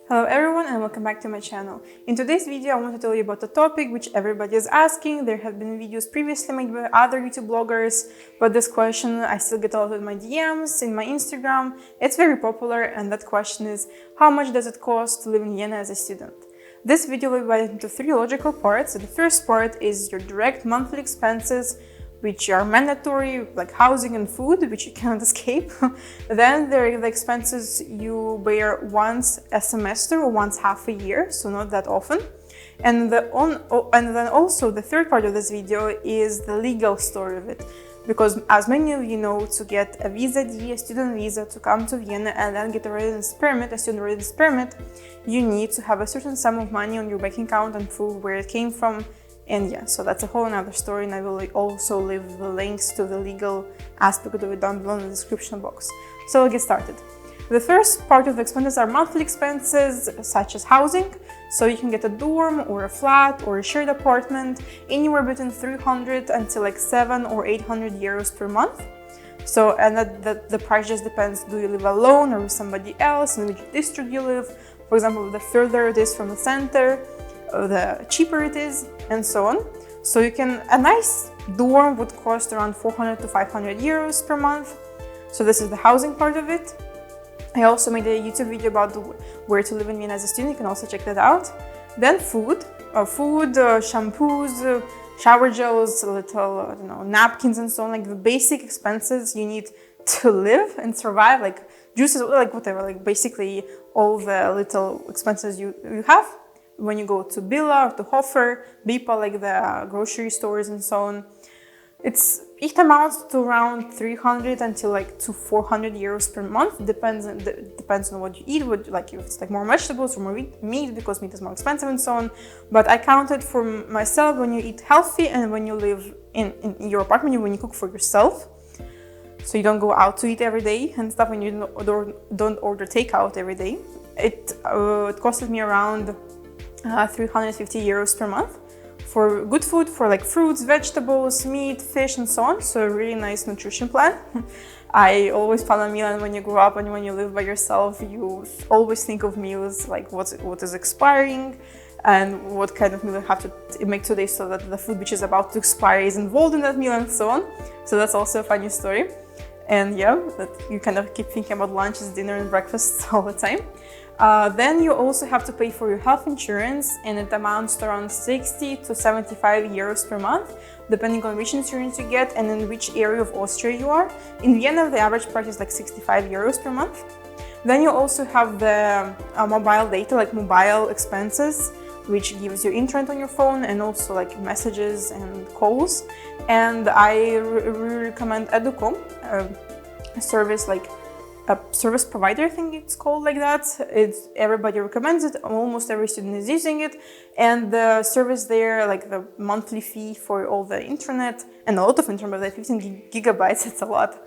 Hello everyone and welcome back to my channel. In today's video I want to tell you about a topic which everybody is asking. There have been videos previously made by other YouTube bloggers, but this question I still get a lot in my DMs, in my Instagram. It's very popular, and that question is: how much does it cost to live in Vienna as a student? This video will be divided into three logical parts. So the first part is your direct monthly expenses, which are mandatory, like housing and food, which you cannot escape. Then there are the expenses you bear once a semester or once half a year, so not that often. And then also the third part of this video is the legal story of it. Because as many of you know, to get a visa D, a student visa, to come to Vienna and then get a residence permit, a student residence permit, you need to have a certain sum of money on your bank account and prove where it came from. And yeah, so that's a whole another story, and I will also leave the links to the legal aspect of it down below in the description box. So we'll get started. The first part of the expenses are monthly expenses, such as housing. So you can get a dorm or a flat or a shared apartment anywhere between 300 until like 700 or 800 euros per month. So, and the price just depends, do you live alone or with somebody else, in which district you live. For example, the further it is from the center, the cheaper it is, and so on. So a nice dorm would cost around 400 to 500 euros per month. So this is the housing part of it. I also made a YouTube video about where to live in Vienna as a student. You can also check that out. Then food, shampoos, shower gels, little napkins and so on, like the basic expenses you need to live and survive, like juices, like whatever, like basically all the little expenses you have when you go to Billa or to Hofer, Bipa, like the grocery stores and so on. It amounts to around 300 until like to 400 euros per month. Depends on what you eat. If it's like more vegetables or more meat, because meat is more expensive and so on. But I counted for myself, when you eat healthy and when you live in your apartment, when you cook for yourself, so you don't go out to eat every day and stuff, and you don't order takeout every day. It costed me around 350 euros per month for good food, for like fruits, vegetables, meat, fish, and so on. So a really nice nutrition plan. I always follow a meal, and when you grow up and when you live by yourself, you always think of meals like what is expiring and what kind of meal you have to make today, so that the food which is about to expire is involved in that meal and so on. So that's also a funny story. And yeah, that you kind of keep thinking about lunches, dinner, and breakfasts all the time. Then you also have to pay for your health insurance, and it amounts to around 60 to 75 euros per month, depending on which insurance you get and in which area of Austria you are. In Vienna, the average price is like 65 euros per month. Then you also have the mobile data, like mobile expenses, which gives you internet on your phone and also like messages and calls. And I really recommend Educom, a service, like a service provider, I think it's called like that. Everybody recommends it. Almost every student is using it. And the service there, like the monthly fee for all the internet, and a lot of internet, like 15 gigabytes, it's a lot.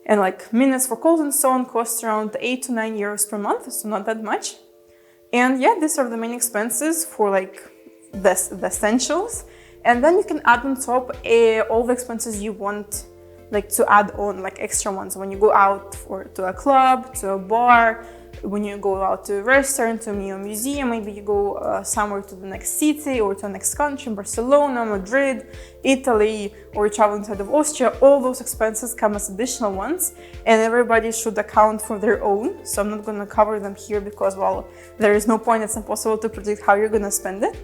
And like minutes for calls and so on, costs around 8 to 9 euros per month, so not that much. And yeah, these are the main expenses for like the essentials. And then you can add on top all the expenses you want, like to add on, like extra ones. When you go out to a club, to a bar, when you go out to a restaurant, to a museum, maybe you go somewhere to the next city or to the next country, Barcelona, Madrid, Italy, or you travel inside of Austria, all those expenses come as additional ones, and everybody should account for their own. So I'm not going to cover them here because, well, there is no point. It's impossible to predict how you're going to spend it.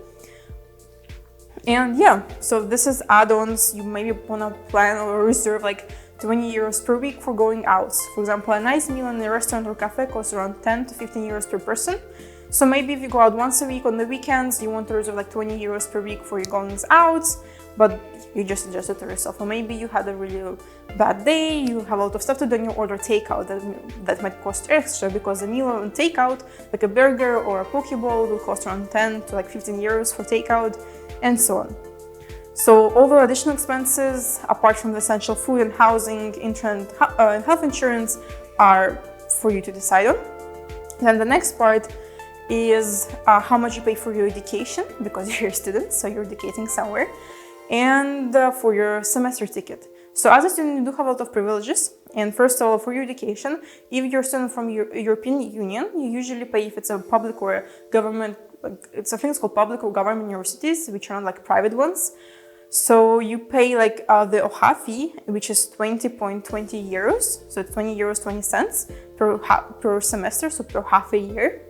And yeah, so this is add-ons. You maybe want to plan or reserve like 20 euros per week for going out. For example, a nice meal in a restaurant or cafe costs around 10 to 15 euros per person. So maybe if you go out once a week on the weekends, you want to reserve like 20 euros per week for your goings out, but you just adjust it to yourself. Or maybe you had a really bad day, you have a lot of stuff to do, and you order takeout. That might cost extra, because a meal on takeout, like a burger or a poke bowl, will cost around 10 to like 15 euros for takeout, and so on. So all the additional expenses, apart from the essential food and housing, internet, and health insurance, are for you to decide on. Then the next part is how much you pay for your education, because you're a student, so you're educating somewhere, and for your semester ticket. So as a student, you do have a lot of privileges. And first of all, for your education, if you're a student from European Union, you usually pay if it's a public or a government, like it's a thing called public or government universities, which are not like private ones. So you pay like the OHA fee, which is 20.20 euros. So it's 20 euros, 20 cents per semester, so per half a year.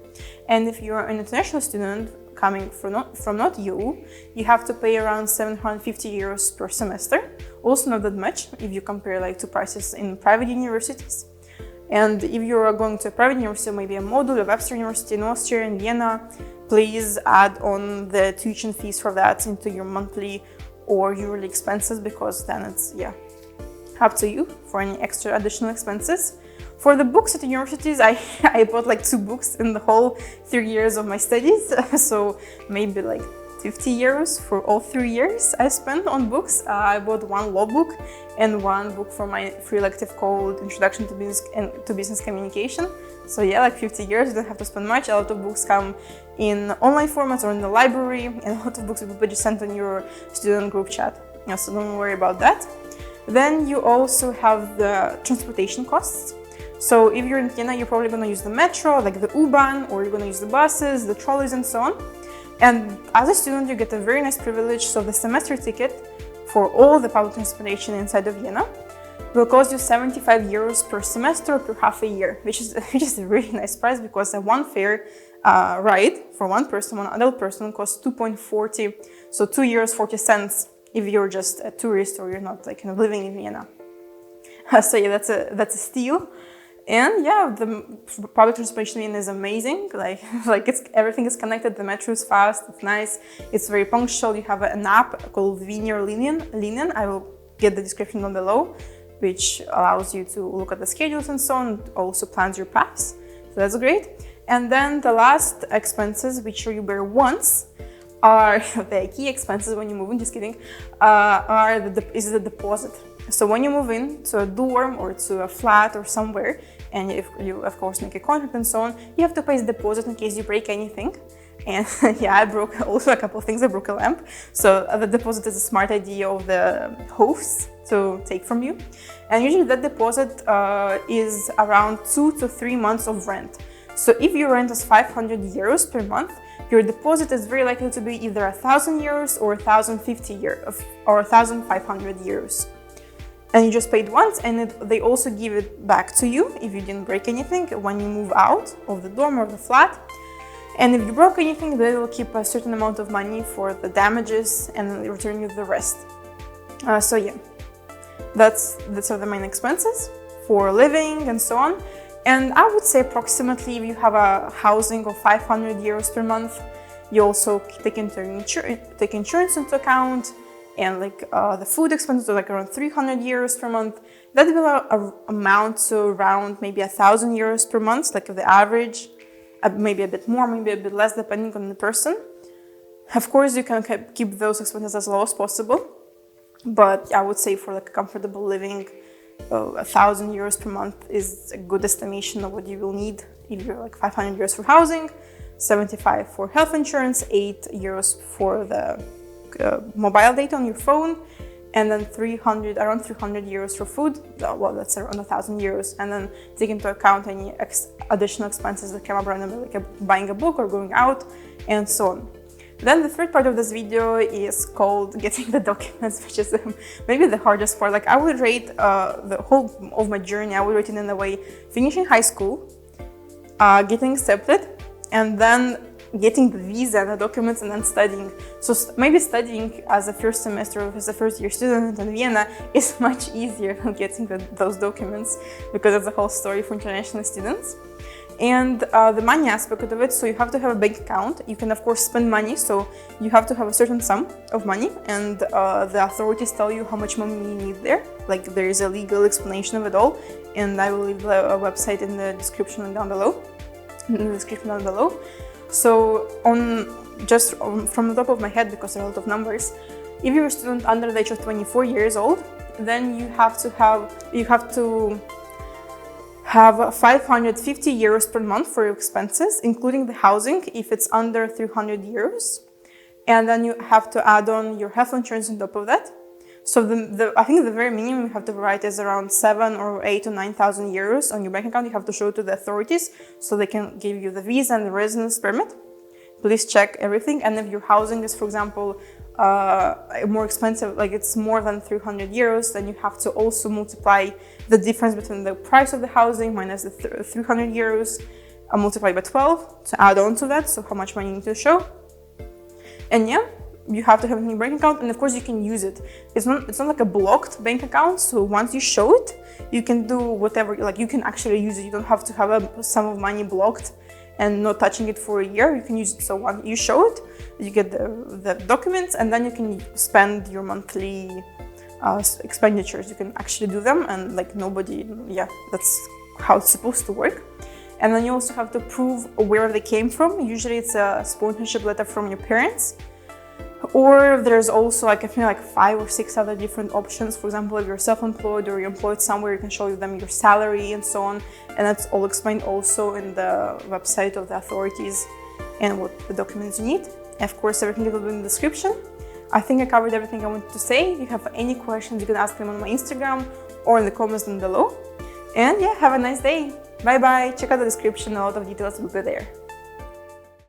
And if you're an international student coming from not EU, you have to pay around 750 euros per semester. Also not that much if you compare like to prices in private universities. And if you're going to a private university, maybe a module of Austria University in Austria, in Vienna, please add on the tuition fees for that into your monthly or yearly expenses, because then it's up to you for any extra additional expenses. For the books at the universities, I bought like 2 books in the whole 3 years of my studies, so maybe like 50 euros for all 3 years I spent on books. I bought 1 law book and 1 book for my free elective called Introduction to Business Communication. So yeah, like 50 years, you don't have to spend much. A lot of books come in online formats or in the library, and a lot of books will be just sent on your student group chat. Yeah, so don't worry about that. Then you also have the transportation costs. So if you're in Vienna, you're probably going to use the metro, like the U-Bahn, or you're going to use the buses, the trolleys, and so on. And as a student, you get a very nice privilege. So the semester ticket for all the public transportation inside of Vienna will cost you 75 euros per semester per half a year, which is a really nice price, because a one fare ride for one person, one adult person, costs 2.40, so 2 euros 40 cents if you're just a tourist or you're not like living in Vienna. So yeah, that's a steal. And yeah, the public transportation in Vienna is amazing. Like everything is connected. The metro is fast. It's nice. It's very punctual. You have an app called Vienna Linien. I will get the description down below, which allows you to look at the schedules and so on. Also plans your paths. So that's great. And then the last expenses, which you bear once, are the key expenses when you move in. Just kidding. Is the deposit. So when you move in to a dorm or to a flat or somewhere, and if you of course make a contract and so on, you have to pay the deposit in case you break anything. And yeah, I broke also a couple of things. I broke a lamp. So the deposit is a smart idea of the hosts to take from you. And usually that deposit is around 2 to 3 months of rent. So if your rent is 500 euros per month, your deposit is very likely to be either 1,000 euros or 1,050 euros or 1,500 euros. And you just paid once, and they also give it back to you if you didn't break anything when you move out of the dorm or the flat. And if you broke anything, they will keep a certain amount of money for the damages and return you the rest. So yeah, that's are the main expenses for living and so on. And I would say approximately, if you have a housing of 500 euros per month, you also take insurance into account. And like the food expenses are like around 300 euros per month. That will amount to around maybe 1,000 euros per month, like the average, maybe a bit more, maybe a bit less, depending on the person. Of course, you can keep those expenses as low as possible, but I would say for like a comfortable living, 1,000 euros per month is a good estimation of what you will need. If you're like 500 euros for housing, 75 for health insurance, 8 euros for the mobile data on your phone, and then around 300 euros for food. Well, that's around 1,000 euros. And then take into account any additional expenses that come up randomly, like buying a book or going out, and so on. Then the third part of this video is called getting the documents, which is maybe the hardest part. Like I would rate the whole of my journey, I would rate it in a way: finishing high school, getting accepted, and then getting the visa and the documents, and then studying. So maybe studying as a first semester or as a first year student in Vienna is much easier than getting those documents, because it's a whole story for international students. And the money aspect of it, so you have to have a bank account. You can of course spend money, so you have to have a certain sum of money, and the authorities tell you how much money you need there. Like there is a legal explanation of it all, and I will leave a website in the description down below. So from the top of my head, because there are a lot of numbers, if you're a student under the age of 24 years old, then you have to have 550 euros per month for your expenses, including the housing, if it's under 300 euros. And then you have to add on your health insurance on top of that. So I think the very minimum you have to write is around 7 or 8 or 9,000 euros on your bank account. You have to show it to the authorities so they can give you the visa and the residence permit. Please check everything. And if your housing is, for example, more expensive, like it's more than 300 euros, then you have to also multiply the difference between the price of the housing minus the 300 euros and multiply by 12 to add on to that. So how much money you need to show. And yeah, you have to have a new bank account, and of course you can use it. It's not like a blocked bank account. So once you show it, you can do whatever, like you can actually use it. You don't have to have a sum of money blocked and not touching it for a year. You can use it. So once you show it, you get the documents, and then you can spend your monthly expenditures. You can actually do them, and like nobody, yeah, that's how it's supposed to work. And then you also have to prove where they came from. Usually it's a sponsorship letter from your parents. Or there's also like, I think like 5 or 6 other different options. For example, if you're self-employed or you're employed somewhere, you can show them your salary and so on. And that's all explained also in the website of the authorities and what the documents you need. And of course, everything will be in the description. I think I covered everything I wanted to say. If you have any questions, you can ask them on my Instagram or in the comments down below. And yeah, have a nice day. Bye bye. Check out the description. A lot of details will be there.